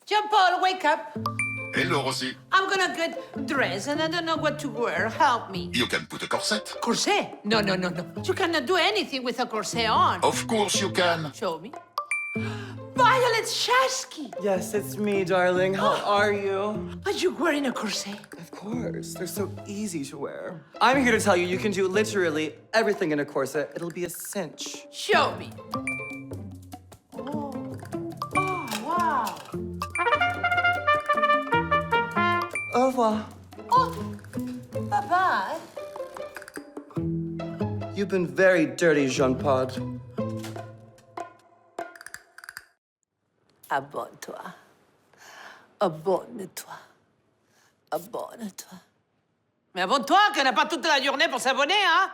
Jean-Paul, wake up. Hello, Rossy. I'm gonna get dressed and I don't know what to wear. Help me. You can put a corset. Corset? No. You cannot do anything with a corset on. Of course you can. Show me. Violet Chachki! Yes, it's me, darling. How are you? Are you wearing a corset? Of course. They're so easy to wear. I'm here to tell you you can do literally everything in a corset. It'll be a cinch. Show me. Oh, wow. Au revoir. Oh, bye-bye. You've been very dirty, JEANPOD. Abonne-toi. Abonne-toi. Abonne-toi. Mais abonne-toi, qu'on n'a pas toute la journée pour s'abonner, hein?